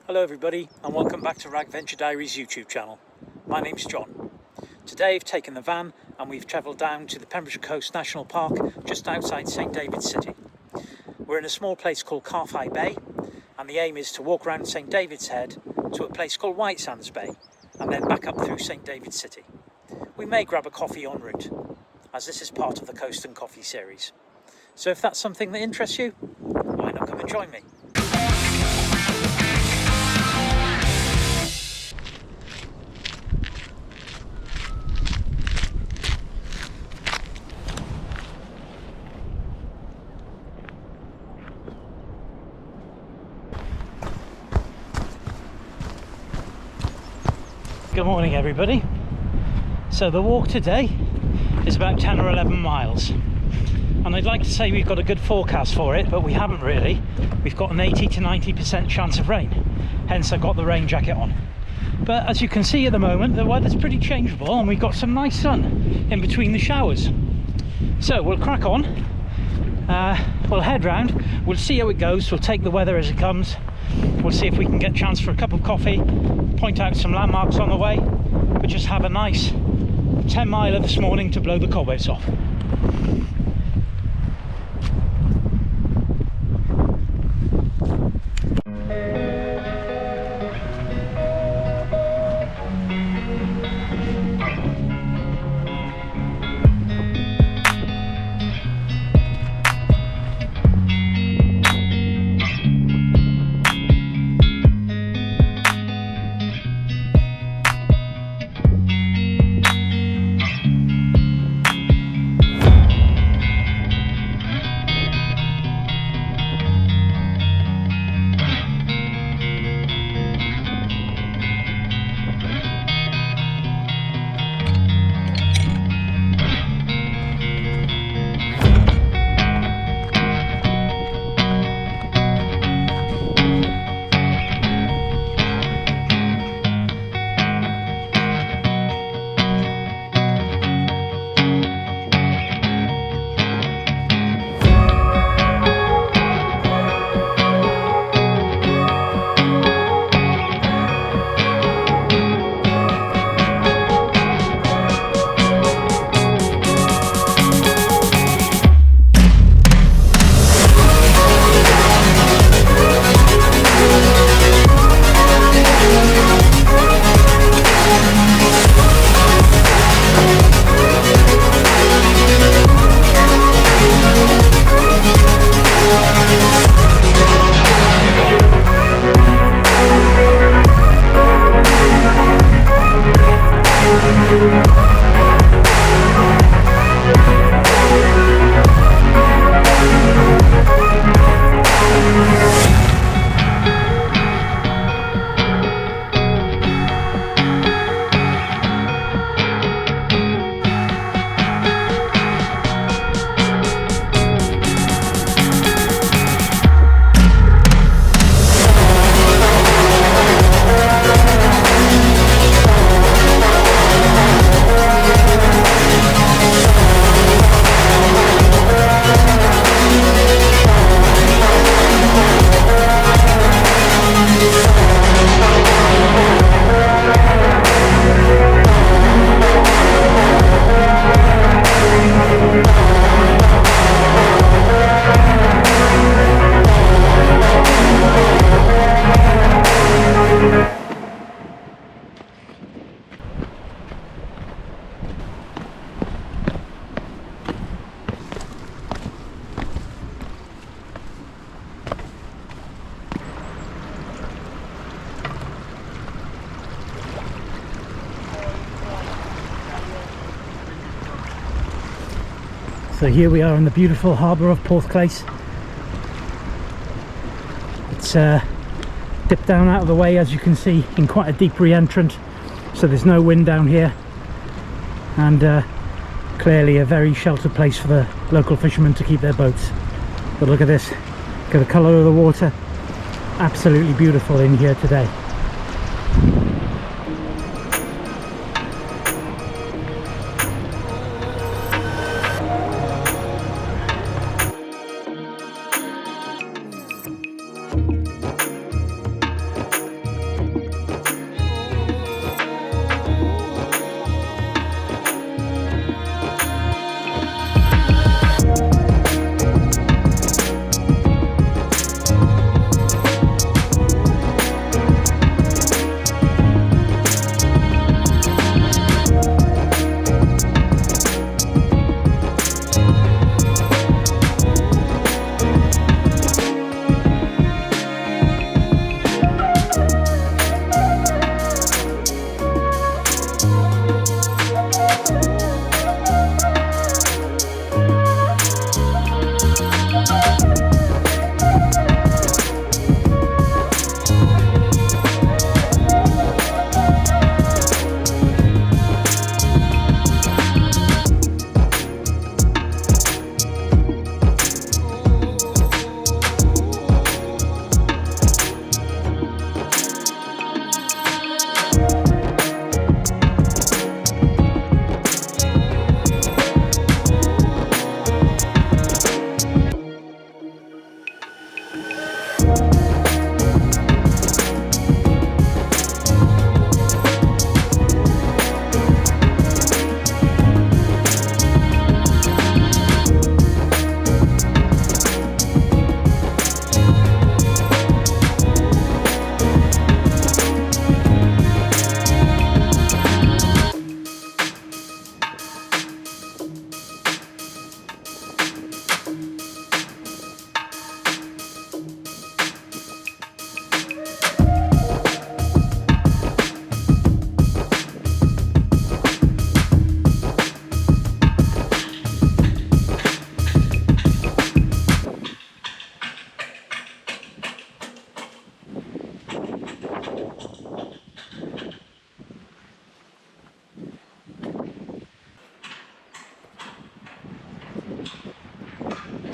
Hello everybody and welcome back to Rag-venturediaries YouTube channel. My name's John. Today I've taken the van and we've travelled down to the Pembrokeshire Coast National Park just outside St Davids City. We're in a small place called Carfai Bay and the aim is to walk around St Davids Head to a place called Whitesands Bay and then back up through St Davids City. We may grab a coffee en route as this is part of the Coast and Coffee series. So if that's something that interests you, why not come and join me? Good morning everybody. So the walk today is about 10 or 11 miles and I'd like to say we've got a good forecast for it, but we haven't really. We've got an 80 to 90% chance of rain, hence I got the rain jacket on. But as you can see at the moment the weather's pretty changeable and we've got some nice sun in between the showers. So we'll crack on, we'll head round, we'll see how it goes, we'll take the weather as it comes. We'll see if we can get a chance for a cup of coffee, point out some landmarks on the way, but just have a nice 10 miler this morning to blow the cobwebs off. So here we are in the beautiful harbour of Porthclais. It's dipped down out of the way, as you can see, in quite a deep re-entrant, so there's no wind down here, and clearly a very sheltered place for the local fishermen to keep their boats. But look at this, look at the colour of the water, absolutely beautiful in here today.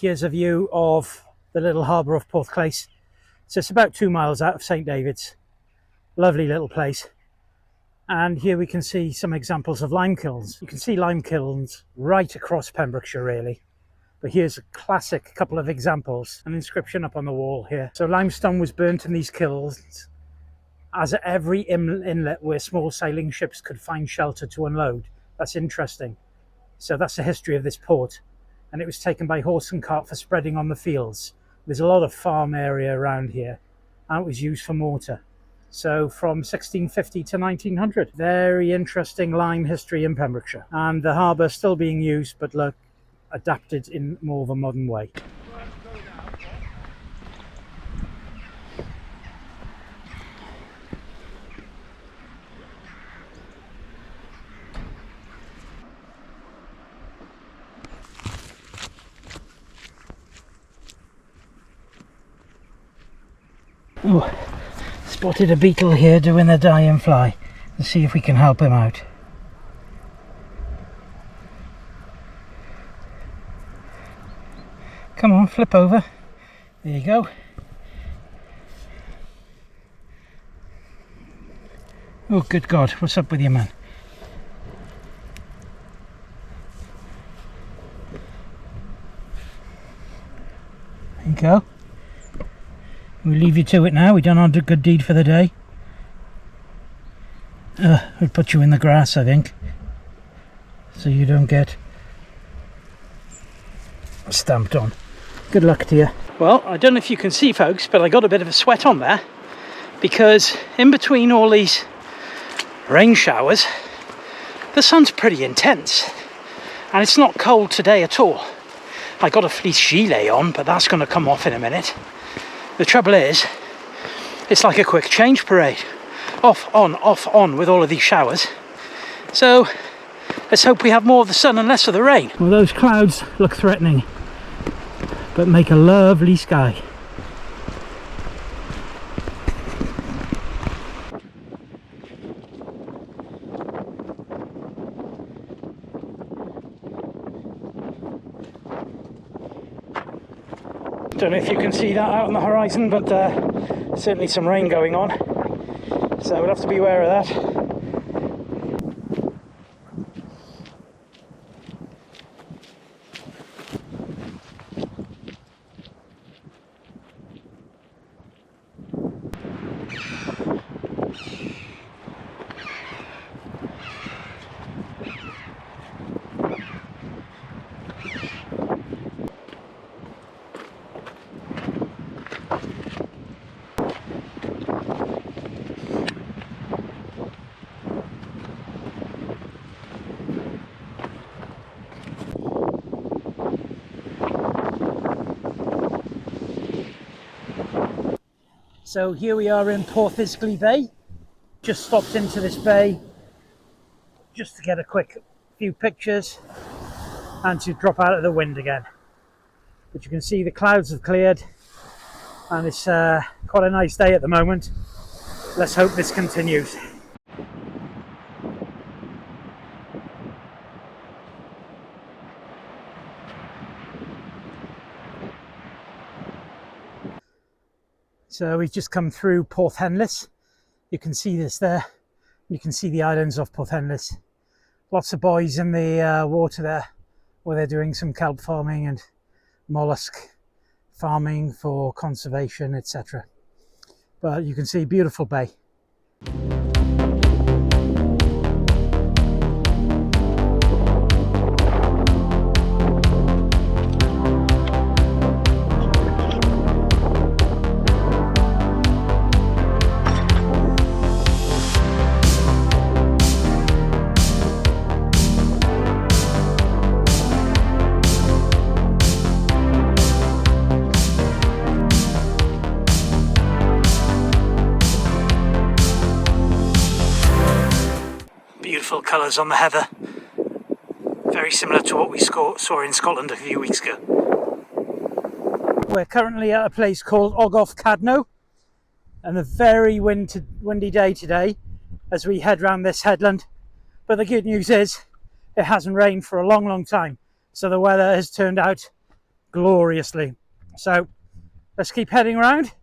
Here's a view of the little harbour of Porthclais. So it's about 2 miles out of St Davids. Lovely little place. And here we can see some examples of lime kilns. You can see lime kilns right across Pembrokeshire really. But here's a classic couple of examples. An inscription up on the wall here. So limestone was burnt in these kilns as at every inlet where small sailing ships could find shelter to unload. That's interesting. So that's the history of this port. And it was taken by horse and cart for spreading on the fields. There's a lot of farm area around here, and it was used for mortar. So from 1650 to 1900, very interesting lime history in Pembrokeshire. And the harbour still being used, but look, adapted in more of a modern way. Oh, spotted a beetle here doing a die and fly. Let's see if we can help him out. Come on, flip over. There you go. Oh, good God, what's up with you, man? There you go. We'll leave you to it now. We've done our good deed for the day. We'll put you in the grass, I think, so you don't get stamped on. Good luck to you. Well, I don't know if you can see, folks, but I got a bit of a sweat on there because in between all these rain showers, the sun's pretty intense and it's not cold today at all. I got a fleece gilet on, but that's going to come off in a minute. The trouble is, it's like a quick change parade. Off, on with all of these showers. So, let's hope we have more of the sun and less of the rain. Well, those clouds look threatening, but make a lovely sky. Don't know if you can see that out on the horizon, but certainly some rain going on, so we'll have to be aware of that. So here we are in Porthclais Bay. Just stopped into this bay just to get a quick few pictures and to drop out of the wind again. But you can see the clouds have cleared and it's quite a nice day at the moment. Let's hope this continues. So we've just come through Porthclais. You can see this there. You can see the islands of Porthclais. Lots of boys in the water there where they're doing some kelp farming and mollusk farming, for conservation, etc. But you can see beautiful bay. Beautiful colours on the heather, very similar to what we saw in Scotland a few weeks ago. We're currently at a place called Ogof Cadno, and a very windy day today as we head round this headland. But the good news is it hasn't rained for a long time, so the weather has turned out gloriously. So let's keep heading round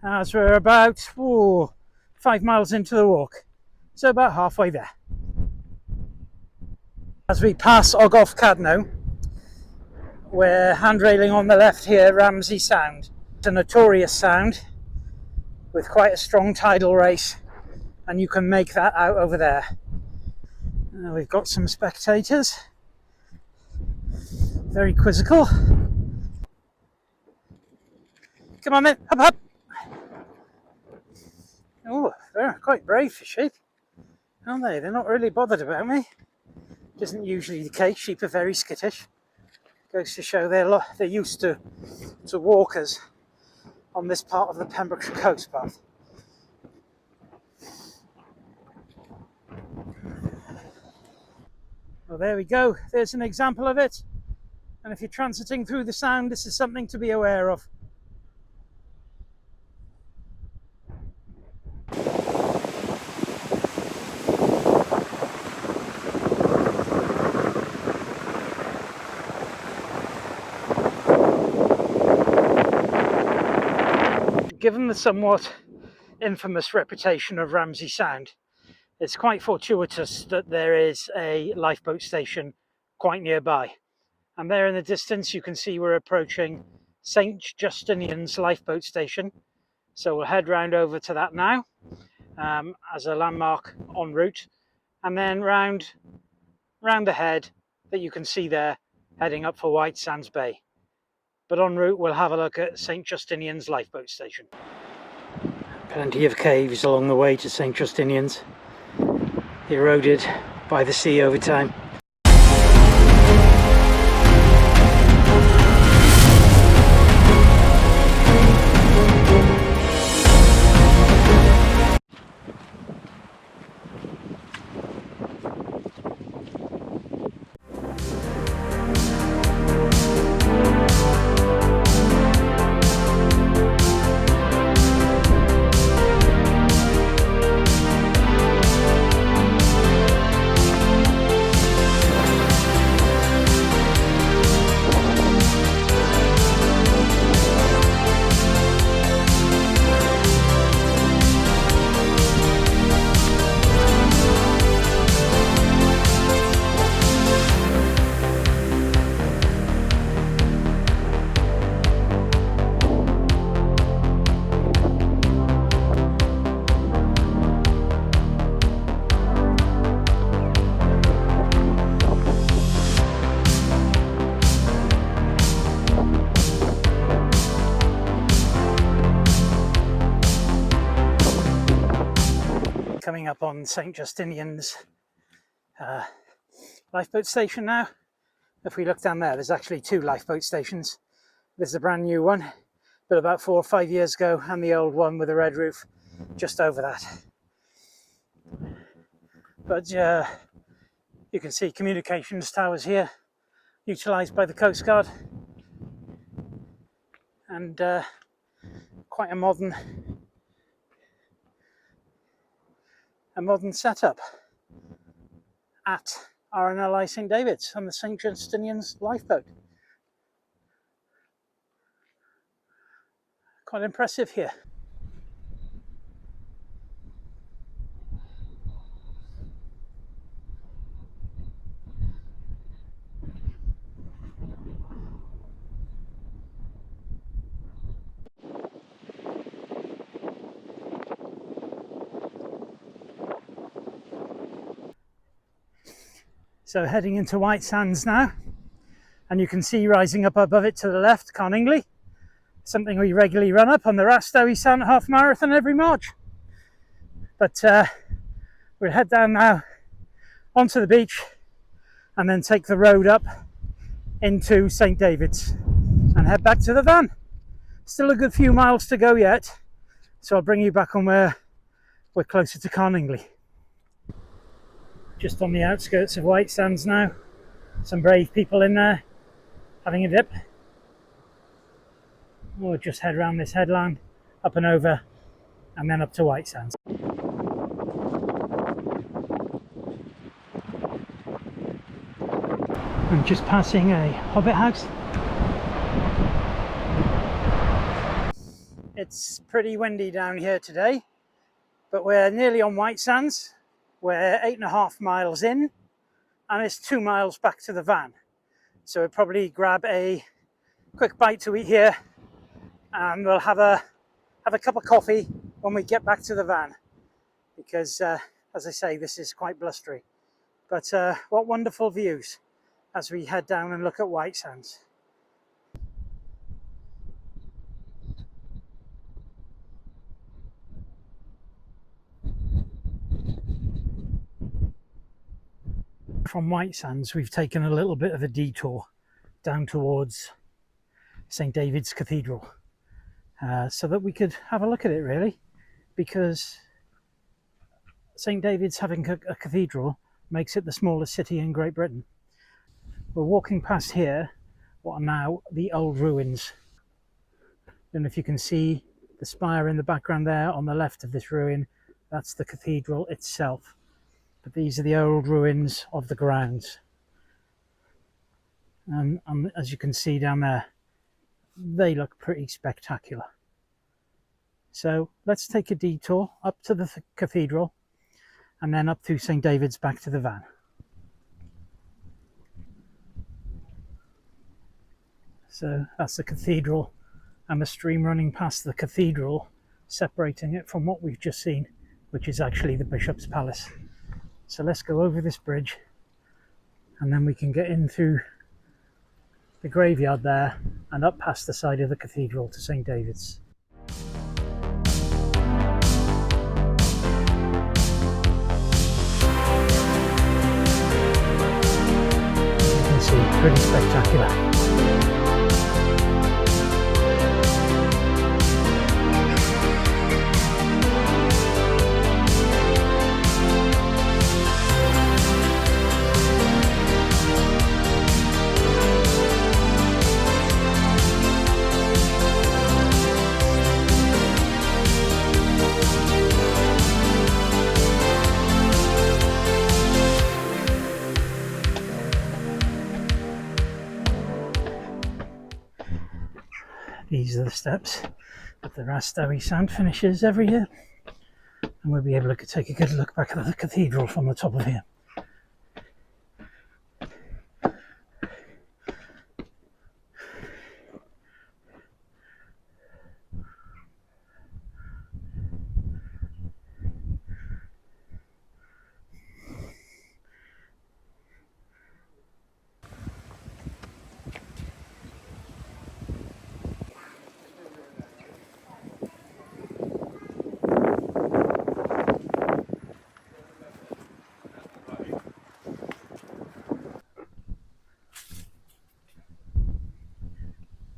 as we're about 5 miles into the walk, so about halfway there. As we pass Ogof Cadno, we're handrailing on the left here, Ramsey Sound. It's a notorious sound with quite a strong tidal race, and you can make that out over there. We've got some spectators, very quizzical. Come on then, up. Oh, they're quite brave for sheep, aren't they? They're not really bothered about me. Isn't usually the case. Sheep are very skittish. Goes to show they're used to walkers on this part of the Pembrokeshire Coast Path. Well, there we go. There's an example of it. And if you're transiting through the sound, this is something to be aware of. Given the somewhat infamous reputation of Ramsey Sound, it's quite fortuitous that there is a lifeboat station quite nearby. And there in the distance you can see we're approaching St Justinian's lifeboat station. So we'll head round over to that now as a landmark en route, and then round the head that you can see there heading up for Whitesands Bay. But en route we'll have a look at St Justinian's lifeboat station. Plenty of caves along the way to St Justinian's, eroded by the sea over time. Coming up on St Justinian's lifeboat station now. If we look down there, there's actually two lifeboat stations. There's a brand new one, built about 4 or 5 years ago, and the old one with a red roof just over that. But you can see communications towers here, utilised by the Coast Guard, and quite a modern setup at RNLI St Davids on the St Justinian's lifeboat. Quite impressive here. So heading into Whitesands now, and you can see rising up above it to the left, Carningley, something we regularly run up on the Rastowy half marathon every March. But we'll head down now onto the beach and then take the road up into St Davids and head back to the van. Still a good few miles to go yet, so I'll bring you back on where we're closer to Carningley. Just on the outskirts of Whitesands now, some brave people in there having a dip. We'll just head around this headland, up and over, and then up to Whitesands. I'm just passing a hobbit house. It's pretty windy down here today, but we're nearly on Whitesands. We're 8.5 miles in, and it's 2 miles back to the van. So we'll probably grab a quick bite to eat here, and we'll have a cup of coffee when we get back to the van, because as I say, this is quite blustery. But what wonderful views as we head down and look at Whitesands. From Whitesands, we've taken a little bit of a detour down towards St Davids Cathedral, so that we could have a look at it, really, because St Davids having a cathedral makes it the smallest city in Great Britain. We're walking past here what are now the old ruins. I don't know if you can see the spire in the background there on the left of this ruin. That's the cathedral itself. But these are the old ruins of the grounds. And as you can see down there, they look pretty spectacular. So let's take a detour up to the cathedral and then up through St David's back to the van. So that's the cathedral and the stream running past the cathedral, separating it from what we've just seen, which is actually the Bishop's Palace. So let's go over this bridge and then we can get in through the graveyard there and up past the side of the cathedral to St David's. As you can see, pretty spectacular. These are the steps that the Rastowy Sand finishes every year, and we'll be able to take a good look back at the cathedral from the top of here.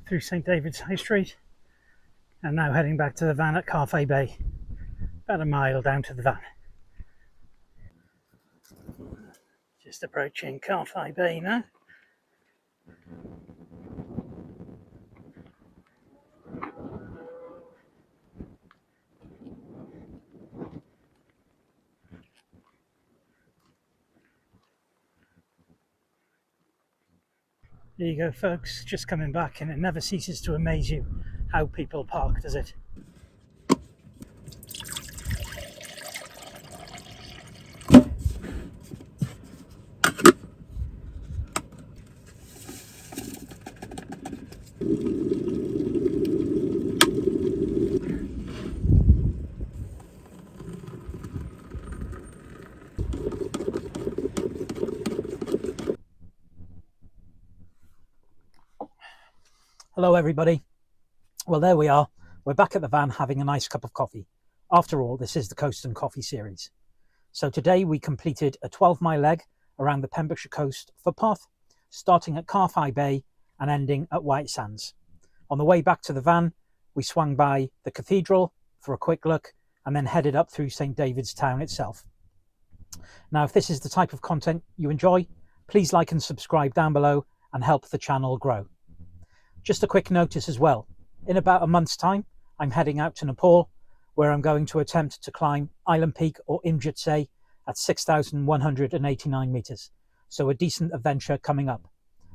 Through St David's High Street, and now heading back to the van at Carfai Bay, about a mile down to the van. Just approaching Carfai Bay now. There you go, folks, just coming back, and it never ceases to amaze you how people park, does it? Hello everybody. Well, there we are. We're back at the van having a nice cup of coffee. After all, this is the Coast and Coffee series. So today we completed a 12-mile leg around the Pembrokeshire Coast footpath, starting at Carfai Bay and ending at Whitesands. On the way back to the van, we swung by the cathedral for a quick look and then headed up through St Davids town itself. Now, if this is the type of content you enjoy, please like and subscribe down below and help the channel grow. Just a quick notice as well. In about a month's time, I'm heading out to Nepal, where I'm going to attempt to climb Island Peak or Imjitsay at 6,189 meters. So a decent adventure coming up.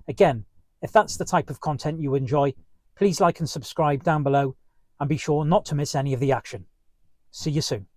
Again, if that's the type of content you enjoy, please like and subscribe down below and be sure not to miss any of the action. See you soon.